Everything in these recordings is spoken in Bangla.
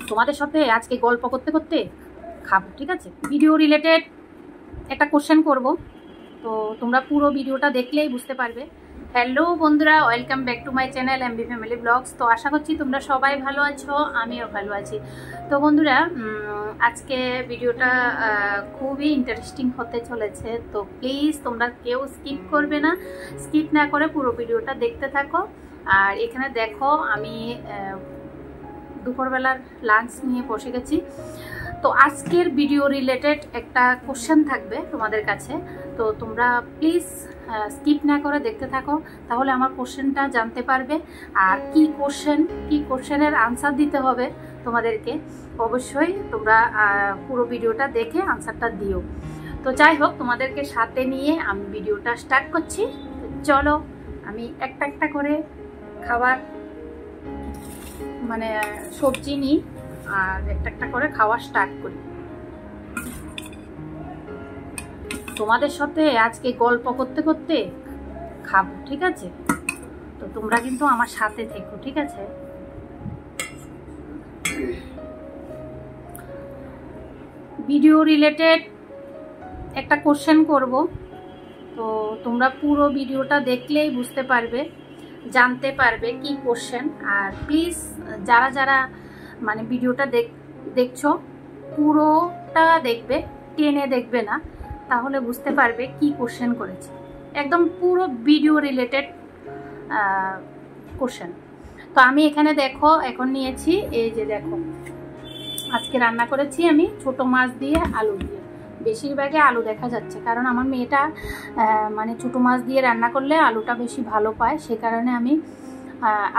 তোমাদের সাথে আজকে গল্প করতে করতে খাবো, ঠিক আছে? ভিডিও রিলেটেড একটা কোশ্চেন করব, তো তোমরা পুরো ভিডিওটা দেখলেই বুঝতে পারবে। হ্যালো বন্ধুরা, welcome back to my channel MB family blogs. তো আশা করছি তোমরা সবাই ভালো আছো, আমিও ভালো আছি। তো বন্ধুরা, আজকে ভিডিওটা খুবই ইন্টারেস্টিং হতে চলেছে, তো প্লিজ তোমরা কেউ স্কিপ করবে না, স্কিপ না করে পুরো ভিডিওটা দেখতে থাকো। আর এখানে দেখো আমি দুপুরবেলার লাঞ্চ নিয়ে বসে গেছি। তো আজকের ভিডিও রিলেটেড একটা কোশ্চেন থাকবে তোমাদের কাছে, তো তোমরা প্লিজ স্কিপ না করে দেখতে থাকো, তাহলে আমার কোশ্চেনটা জানতে পারবে। আর কি কোশ্চেনের আনসার দিতে হবে তোমাদেরকে, অবশ্যই তোমরা পুরো ভিডিওটা দেখে আনসারটা দিও। তো যাই হোক, তোমাদেরকে সাথে নিয়ে আমি ভিডিওটা স্টার্ট করছি। চলো আমি একটা একটা করে খাবার মানে সবজি নিই আর একটা একটা করে খাওয়া স্টার্ট করি। তোমাদের সাথে আজকে গল্প করতে করতে খাবো, ঠিক আছে? তো তোমরা কিন্তু আমার সাথে থেকো, ঠিক আছে? ভিডিও রিলেটেড একটা কোশ্চেন করব, তো তোমরা পুরো ভিডিওটা দেখলেই বুঝতে পারবে, জানতে পারবে কি কোশ্চেন। আর প্লিজ যারা যারা মানে ভিডিওটা দেখছো পুরোটা দেখবে, টেনে দেখবে না, তাহলে বুঝতে পারবে কি কোশ্চেন করেছে। একদম পুরো ভিডিও রিলেটেড কোশ্চেন। তো আমি এখানে দেখো এখন নিয়েছি, এই যে দেখো আজকে রান্না করেছি আমি ছোট মাছ দিয়ে আলু দিয়ে। বেশিরভাগই আলু দেখা যাচ্ছে, কারণ আমার মেয়েটা মানে ছোট মাছ দিয়ে রান্না করলে আলুটা বেশি ভালো পায়, সে কারণে আমি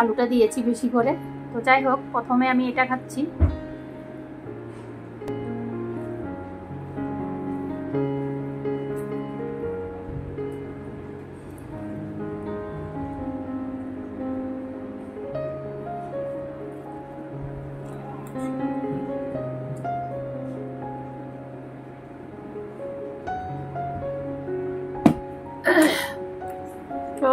আলুটা দিয়েছি বেশি করে। তো যাই হোক, প্রথমে আমি এটা খাচ্ছি। তো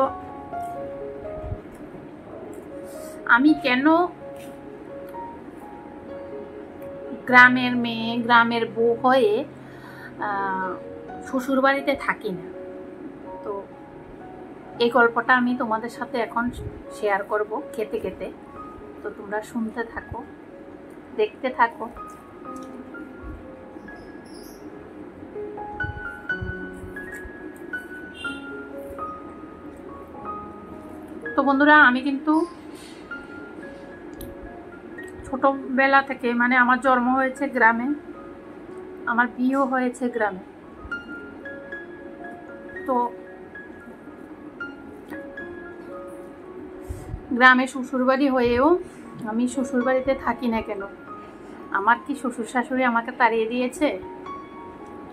আমি কেন গ্রামের মেয়ে, গ্রামের বউ হয়ে শ্বশুর বাড়িতে থাকি না, তো এই গল্পটা আমি তোমাদের সাথে এখন শেয়ার করব খেতে খেতে। তো তোমরা শুনতে থাকো, দেখতে থাকো। তো বন্ধুরা, আমি কিন্তু ছোটবেলা থেকে মানে আমার জন্ম হয়েছে গ্রামে, আমার বিয়েও হয়েছে গ্রামে। তো গ্রামে শ্বশুরবাড়ি হয়েও আমি শ্বশুরবাড়িতে থাকি না কেন? আমার কি শ্বশুর শাশুড়ি আমাকে তাড়িয়ে দিয়েছে?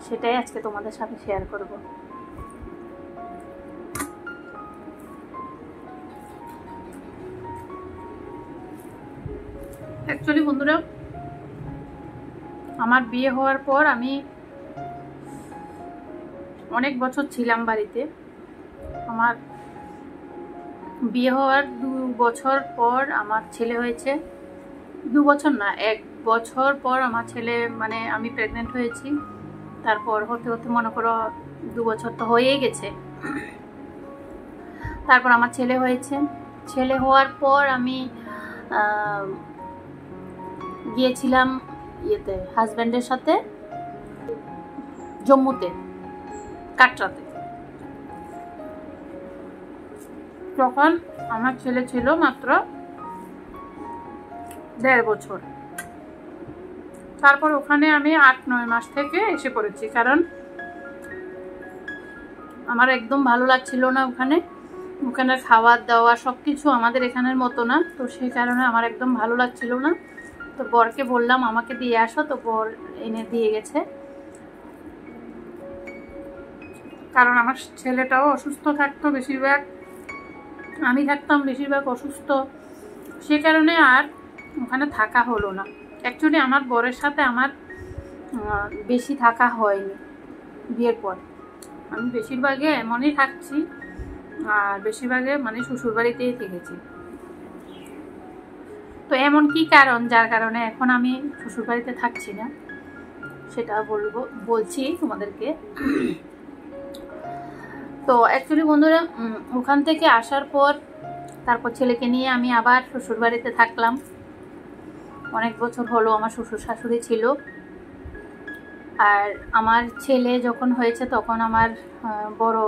সেটাই আজকে তোমাদের সাথে শেয়ার করব। অ্যাকচুয়ালি বন্ধুরা, আমার বিয়ে হওয়ার পর আমি অনেক বছর ছিলাম বাড়িতে। আমার বিয়ে হওয়ার 2 বছর পর আমার ছেলে হয়েছে। 2 বছর না, 1 বছর পর আমার ছেলে মানে আমি প্রেগনেন্ট হয়েছি। তারপর হতে হতে মনে করো 2 বছর তো হয়েই গেছে। তারপর আমার ছেলে হয়েছে। ছেলে হওয়ার পর আমি গিয়েছিলাম ইয়েতে হাজব্যান্ডের সাথে জম্মুতে, কাটরাতে। তখন আমার ছেলে ছিল মাত্র 1.5 বছর। তারপর ওখানে আমি 8-9 মাস থেকে এসে পড়েছি, কারণ আমার একদম ভালো লাগছিল না ওখানে। ওখানে খাওয়া দাওয়া সব কিছু আমাদের এখানের মতো না, তো সেই কারণে আমার একদম ভালো লাগছিল না। তো বরকে বললাম আমাকে দিয়ে আসো, তো বর এনে দিয়ে গেছে। কারণ আমার ছেলেটাও অসুস্থ থাকতো, বেশিরভাগ আমি থাকতাম বেশিরভাগ অসুস্থ, সে কারণে আর ওখানে থাকা হলো না। অ্যাকচুয়ালি আমার বরের সাথে আমার বেশি থাকা হয়নি বিয়ের পর। আমি বেশিরভাগে এমনই থাকছি, আর বেশিরভাগে মানে শ্বশুরবাড়িতেই থেকেছি। তো এমন কি কারণ যার কারণে এখন আমি শ্বশুরবাড়িতে থাকছি না সেটা বলছি তোমাদেরকে। তো অ্যাকচুয়ালি বন্ধুরা, ওখান থেকে আসার পর তারপর ছেলেকে নিয়ে আমি আবার শ্বশুরবাড়িতে থাকলাম। অনেক বছর হলো আমার শ্বশুর শাশুড়ি ছিল। আর আমার ছেলে যখন হয়েছে তখন আমার বড়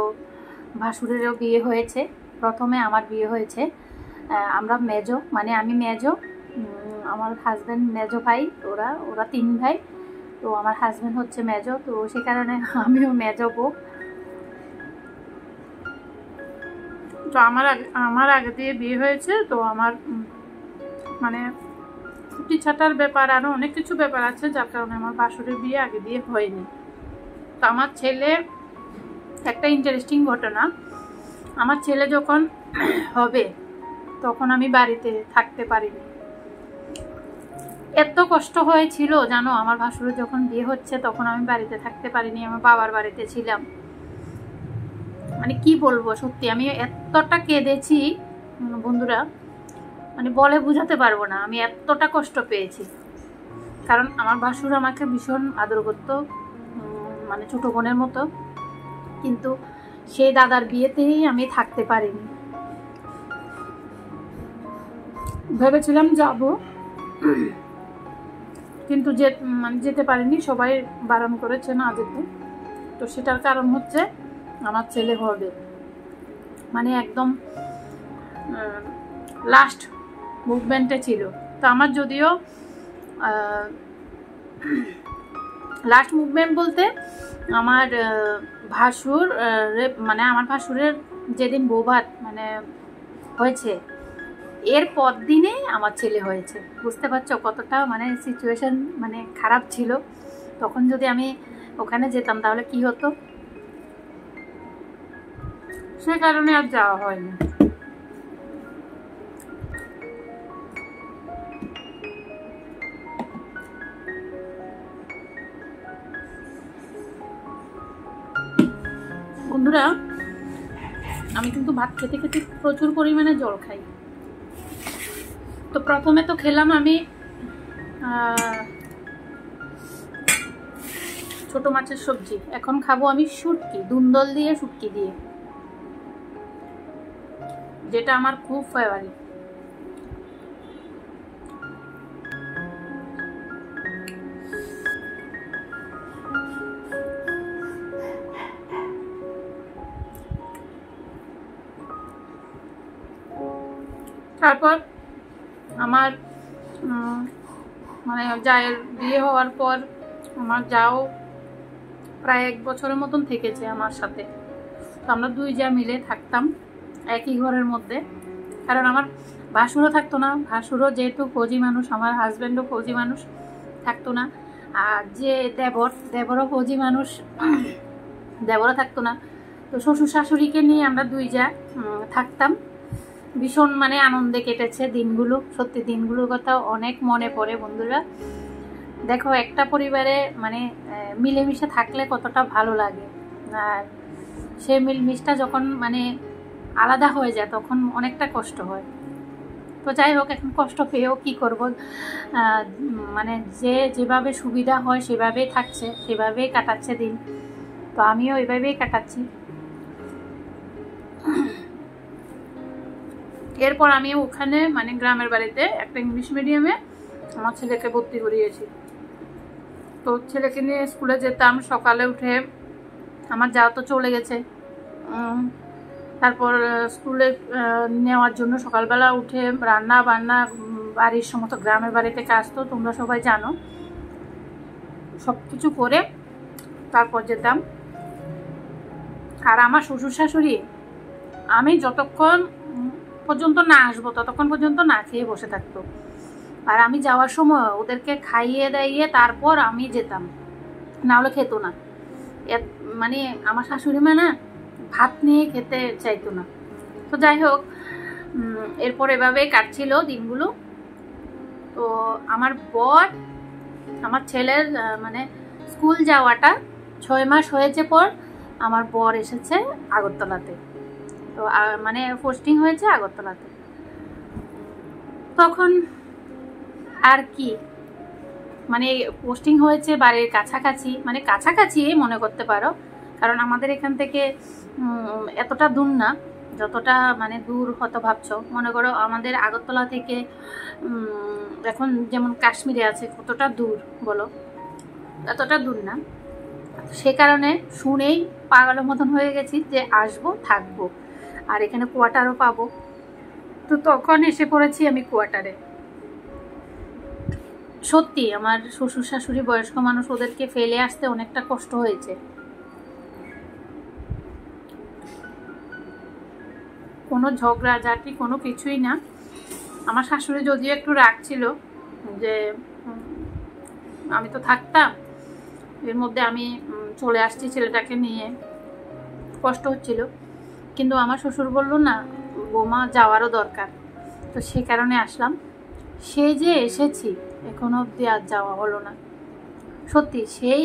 ভাসুরেরও বিয়ে হয়েছে। প্রথমে আমার বিয়ে হয়েছে, আমরা মেজো, মানে আমি মেজো, আমার হাজব্যান্ড মেজো ভাই, ওরা 3 ভাই। তো আমার হাজব্যান্ড হচ্ছে মেজো, তো সে কারণে আমিও মেজো বউ। তো আমার আগে দিয়ে বিয়ে হয়েছে। তো আমার মানে ছুটি ছাটার ব্যাপার আরও অনেক কিছু ব্যাপার আছে যার কারণে আমার ভাসুরের বিয়ে আগে দিয়ে হয়নি। তো আমার ছেলে, একটা ইন্টারেস্টিং ঘটনা, আমার ছেলে যখন হবে তখন আমি বাড়িতে থাকতে পারিনি। এত কষ্ট হয়েছিল জানো, আমার ভাসুরের যখন বিয়ে হচ্ছে তখন আমি বাড়িতে থাকতে পারিনি, আমার বাবার বাড়িতে ছিলাম। মানে কি বলবো, সত্যি আমি এতটা কেঁদেছি বন্ধুরা, মানে বলে বোঝাতে পারবো না, আমি এতটা কষ্ট পেয়েছি। কারণ আমার ভাসুর আমাকে ভীষণ আদর করতো, মানে ছোট বোনের মতো, কিন্তু সেই দাদার বিয়েতেই আমি থাকতে পারিনি। ভেবেছিলাম যাব, কিন্তু যেতে পারিনি, সবাই বারণ করেছে না যেতে। তো সেটার কারণ হচ্ছে আমার ছেলে হবে, মানে একদম লাস্ট মুভমেন্টে ছিল। তো আমার যদিও লাস্ট মুভমেন্ট বলতে আমার ভাসুর, মানে আমার ভাসুরের যেদিন বৌভাত মানে হয়েছে এর পর দিনে আমার ছেলে হয়েছে। বুঝতে পারছো কতটা মানে সিচুয়েশন মানে খারাপ ছিল। তখন যদি আমি ওখানে যেতাম তাহলে কি হতো, সে কারণে আর যাওয়া হয়নি। বন্ধুরা, আমি কিন্তু ভাত খেতে খেতে প্রচুর পরিমাণে জল খাই। তো প্রথমে তো খেলাম আমি ছোট মাছের সবজি, এখন খাবো আমি শুটকি, দুন্দল দিয়ে শুটকি দিয়ে, যেটা আমার খুব ফেভারিট। তারপর আমার মানে জায়ের বিয়ে হওয়ার পর আমার যাও প্রায় 1 বছরের মতন থেকেছে আমার সাথে। তো আমরা 2 যা মিলে থাকতাম একই ঘরের মধ্যে। কারণ আমার ভাসুরও থাকতো না, ভাসুরও যেহেতু ফৌজি মানুষ, আমার হাজব্যান্ডও ফৌজি মানুষ, থাকতো না। আর যে দেবরও ফৌজি মানুষ, দেবরও থাকতো না। তো শ্বশুর শাশুড়িকে নিয়ে আমরা 2 যা থাকতাম। ভীষণ মানে আনন্দে কেটেছে দিনগুলো, সত্যি দিনগুলোর কথা অনেক মনে পড়ে বন্ধুরা। দেখো একটা পরিবারে মানে মিলেমিশে থাকলে কতটা ভালো লাগে, আর সেই মিলমিশটা যখন মানে আলাদা হয়ে যায় তখন অনেকটা কষ্ট হয়। তো যাই হোক, এখন কষ্ট পেয়েও কি করব, মানে যেভাবে সুবিধা হয় সেভাবেই থাকছে, সেভাবেই কাটাচ্ছে দিন। তো আমিও এভাবেই কাটাচ্ছি। এরপর আমি ওখানে মানে গ্রামের বাড়িতে একটা ইংলিশ মিডিয়ামে আমার ছেলেকে ভর্তি করিয়েছি। তো ছেলেকে নিয়ে স্কুলে যেতাম, সকালে উঠে আমার যাও তো চলে গেছে, তারপর স্কুলে নেওয়ার জন্য সকালবেলা উঠে রান্না বান্না, বাড়ির সমস্ত গ্রামের বাড়িতে কাজ তো তোমরা সবাই জানো, সব কিছু করে তারপর যেতাম। আর আমার শ্বশুর শাশুড়ি আমি যতক্ষণ পর্যন্ত না আসবো ততক্ষণ পর্যন্ত না খেয়ে বসে থাকতো। আর আমি যাওয়ার সময় ওদেরকে খাইয়ে দাইয়ে তারপর আমি যেতাম, না হলে খেত না। মানে আমার শাশুড়ি মা না ভাত নিয়ে খেতে চাইতো না। তো যাই হোক, এরপর এভাবেই কাটছিল দিনগুলো। তো আমার বর, আমার ছেলের মানে স্কুল যাওয়াটা 6 মাস হয়েছে পর আমার বর এসেছে আগরতলাতে। তো মানে পোস্টিং হয়েছে আগরতলাতে। তখন আর কি, মানে পোস্টিং হয়েছে বাড়ির কাছাকাছি, মানে কাছাকাছি মনে করতে পারো, কারণ আমাদের এখান থেকে এতটা দূর না, যতটা মানে দূর হয়তো ভাবছো। মনে করো আমাদের আগরতলা থেকে এখন যেমন কাশ্মীরে আছে, কতটা দূর বলো, এতটা দূর না। সে কারণে শুনেই পাগলের মতন হয়ে গেছি যে আসবো, থাকবো, আর এখানে কোয়ার্টারও পাবো। তো তখন এসে পড়েছি আমি কোয়ার্টারে। সত্যি আমার শ্বশুর শাশুড়ি বয়স্ক মানুষ, ওদেরকে ফেলে আসতে অনেকটা কষ্ট হয়েছে। কোনো ঝগড়াঝাটি কোনো কিছুই না। আমার শাশুড়ি যদিও একটু রাগ ছিল যে আমি তো থাকতাম, এর মধ্যে আমি চলে আসছি ছেলেটাকে নিয়ে, কষ্ট হচ্ছিল, কিন্তু আমার শ্বশুর বলল না বৌমা যাওয়ারও দরকার, তো সে কারণে আসলাম। সে যে এসেছি এখনো অবধি আর যাওয়া হলো না। সত্যি সেই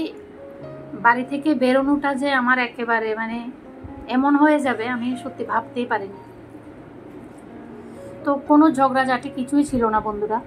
বাড়ি থেকে বেরোনোটা যে আমার একেবারে মানে এমন হয়ে যাবে আমি সত্যি ভাবতেই পারিনি। তো কোনো ঝগড়াঝাটি কিছুই ছিল না বন্ধুরা।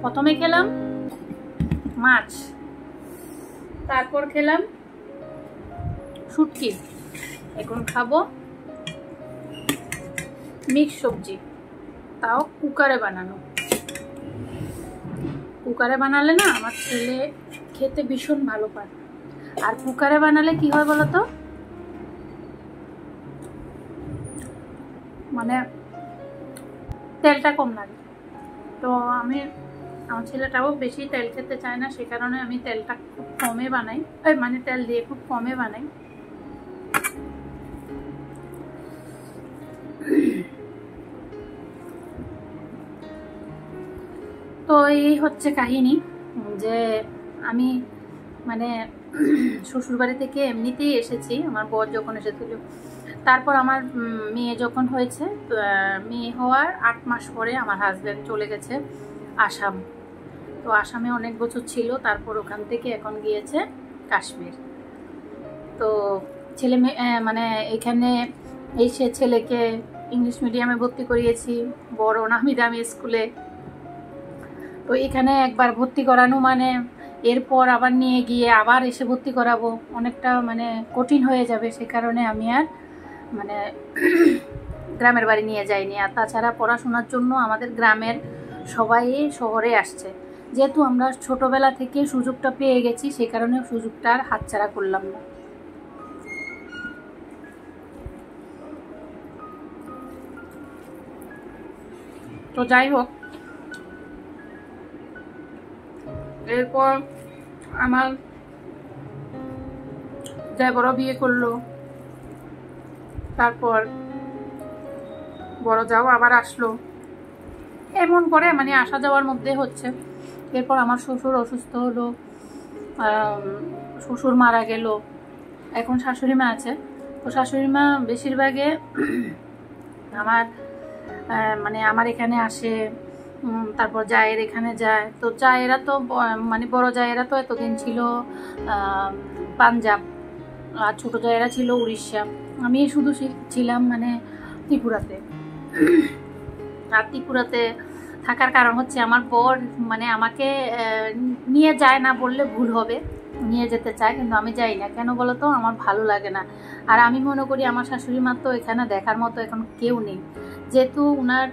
প্রথমে খেলাম মাছ, তারপর খেলাম শুটকি, এখন খাবো মিক্স সবজি, তাও কুকারে বানানো। কুকারে বানালে না আমার ছেলে খেতে ভীষণ ভালো পায়, আর কুকারে বানালে কি হয় বলো তো, মানে তেলটা কম লাগে। তো আমার ছেলেটাও বেশি তেল খেতে চায় না, সে কারণে আমি তেলটা খুব কমে বানাই, মানে তেল দিয়ে খুব কমে বানাই। তো এই হচ্ছে কাহিনী, যে আমি মানে শ্বশুরবাড়ি থেকে এমনিতেই এসেছি, আমার বর যখন এসেছিল, তারপর আমার মেয়ে যখন হয়েছে, মেয়ে হওয়ার 8 মাস পরে আমার হাজব্যান্ড চলে গেছে আসাম। তো আসামে অনেক বছর ছিল, তারপর ওখান থেকে এখন গিয়েছে কাশ্মীর। তো ছেলে মেয়ে মানে এখানে এসে ছেলেকে ইংলিশ মিডিয়ামে ভর্তি করিয়েছি, বড় নামি দামি স্কুলে। তো এখানে একবার ভর্তি করানো মানে এরপর আবার নিয়ে গিয়ে আবার এসে ভর্তি করাবো, অনেকটা মানে কঠিন হয়ে যাবে। সে কারণে আমি আর মানে গ্রামের বাড়ি নিয়ে যাইনি। আর তাছাড়া পড়াশোনার জন্য আমাদের গ্রামের সবাই শহরে আসছে, যেহেতু আমরা ছোটবেলা থেকে সুযোগটা পেয়ে গেছি, সে কারণে সুযোগটা আর হাতছাড়া করলাম না। তো যাই হোক, এরপর আমার যাই বড় বিয়ে করলো, তারপর বড় যাও আবার আসলো, এমন করে মানে আসা যাওয়ার মধ্যে হচ্ছে। এরপর আমার শ্বশুর অসুস্থ হলো, শ্বশুর মারা গেল, এখন শাশুড়ি মা আছে। তো শাশুড়ি মা বেশিরভাগে মানে আমার এখানে আসে, তারপর জায়ের এখানে যায়। তো জায়েরা তো মানে বড় জায়েরা তো এতদিন ছিল পাঞ্জাব, আর ছোটো জায়েরা ছিল উড়িষ্যা, আমি শুধু ছিলাম মানে ত্রিপুরাতে। আর ত্রিপুরাতে থাকার কারণ হচ্ছে আমার বর মানে আমাকে নিয়ে যায় না বললে ভুল হবে, নিয়ে যেতে চায়, কিন্তু আমি যাই না। কেন বলো তো, আমার ভালো লাগে না। আর আমি মনে করি আমার শাশুড়ি মা তো এখানে দেখার মতো এখন কেউ নেই, যেহেতু ওনার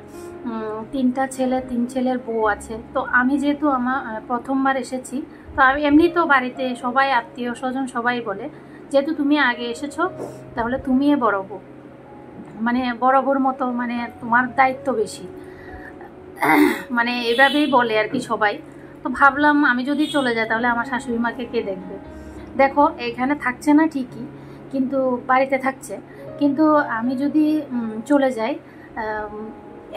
3টা ছেলে, 3 ছেলের বউ আছে। তো আমি যেহেতু আমার প্রথমবার এসেছি, তো আমি এমনি তো বাড়িতে সবাই আত্মীয় স্বজন সবাই বলে, যেহেতু তুমি আগে এসেছো তাহলে তুমি বড় বউ, মানে বড় বউর মতো, মানে তোমার দায়িত্ব বেশি, মানে এভাবেই বলে আর কি সবাই। তো ভাবলাম আমি যদি চলে যাই তাহলে আমার শাশুড়ি মাকে কে দেখবে। দেখো এখানে থাকছে না ঠিকই, কিন্তু বাড়িতে থাকছে, কিন্তু আমি যদি চলে যাই,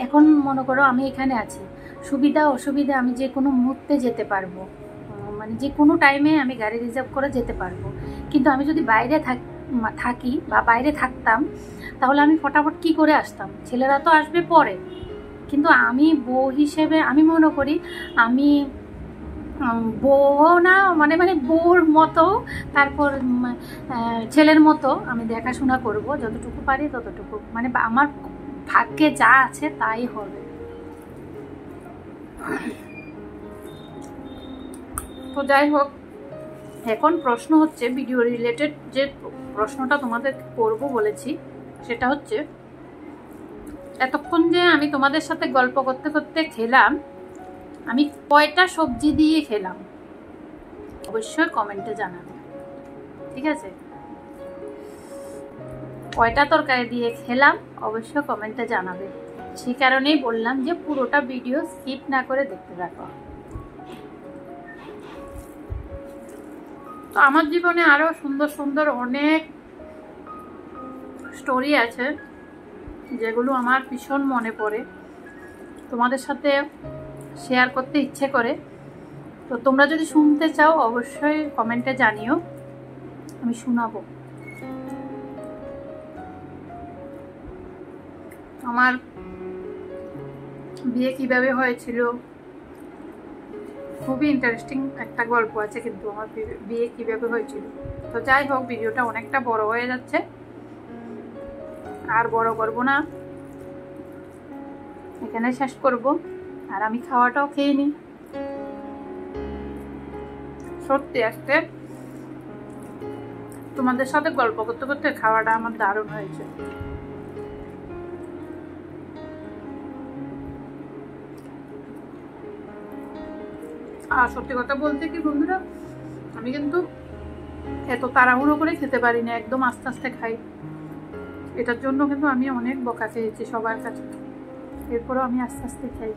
এখন মনে করো আমি এখানে আছি, সুবিধা অসুবিধা আমি যে কোনো মুহূর্তে যেতে পারবো, মানে যে কোনো টাইমে আমি গাড়ি রিজার্ভ করে যেতে পারবো। কিন্তু আমি যদি বাইরে থাকি বা বাইরে থাকতাম, তাহলে আমি ফটাফট কি করে আসতাম? ছেলেরা তো আসবে পরে, কিন্তু আমি বউ হিসেবে আমি মনে করি আমি বউ না, মানে বউর মতো, তারপর ছেলের মতো আমি দেখাশোনা করব, যতটুকু পারি ততটুকু, মানে আমার ভাগ্যে যা আছে তাই হবে। তো যাই হোক, এখন প্রশ্ন হচ্ছে, ভিডিও রিলেটেড যে প্রশ্নটা তোমাদের করব বলেছি, সেটা হচ্ছে এতক্ষণ যে আমি তোমাদের সাথে গল্প করতে করতে খেলাম, আমি কয়টা সবজি দিয়ে খেলাম অবশ্যই কমেন্টে জানাবে, ঠিক আছে? কয়টা তরকারি দিয়ে খেলাম অবশ্যই কমেন্টে জানাবে। সেই কারণেই বললাম যে পুরোটা ভিডিও স্কিপ না করে দেখতে থাকো। তো আমার জীবনে আরো সুন্দর সুন্দর অনেক স্টোরি আছে, যেগুলো আমার ভীষণ মনে পড়ে, তোমাদের সাথে শেয়ার করতে ইচ্ছে করে। তো তোমরা যদি শুনতে চাও অবশ্যই কমেন্টে জানিও, আমি শোনাবো। আমার বিয়ে কিভাবে হয়েছিল, খুবই ইন্টারেস্টিং একটা গল্প আছে কিন্তু আমার বিয়ে কিভাবে হয়েছিল। তো যাই হোক, ভিডিওটা অনেকটা বড় হয়ে যাচ্ছে, আর বড় করব না, এখানে শেষ করব। আর আমি খাওয়াটাও খেয়ে নিই। সত্যি আজকে তোমাদের সাথে গল্প করতে করতে খাওয়াটা আমার দারুণ হয়েছে। আর সত্যি কথা বলতে কি বন্ধুরা, আমি কিন্তু এত তাড়াহুড়ো করে খেতে পারি না, একদম আস্তে আস্তে খাই। এটার জন্য কিন্তু আমি অনেক বকা খেয়েছি সবার কাছে, এরপরও আমি আস্তে আস্তে খাই।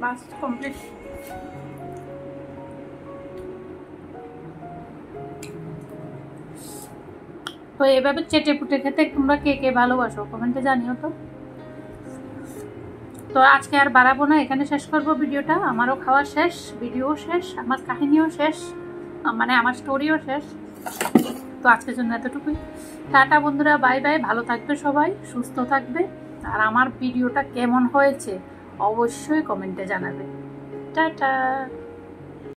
বাস কমপ্লিট। তো এভাবে চেটে পুটে খেতে তোমরা কে কে ভালোবাসো কমেন্টে জানিও তো। তো আজকে আর বাড়াবো না, এখানে শেষ করবো ভিডিওটা। আমারও খাওয়া শেষ, ভিডিও শেষ, আমার কাহিনীও শেষ, মানে আমার স্টোরিও শেষ। তো আজকের জন্য এতটুকুই। টাটা বন্ধুরা, বাই বাই। ভালো থাকবে সবাই, সুস্থ থাকবে। আর আমার ভিডিওটা কেমন হয়েছে অবশ্যই কমেন্টে জানাবে। টাটা।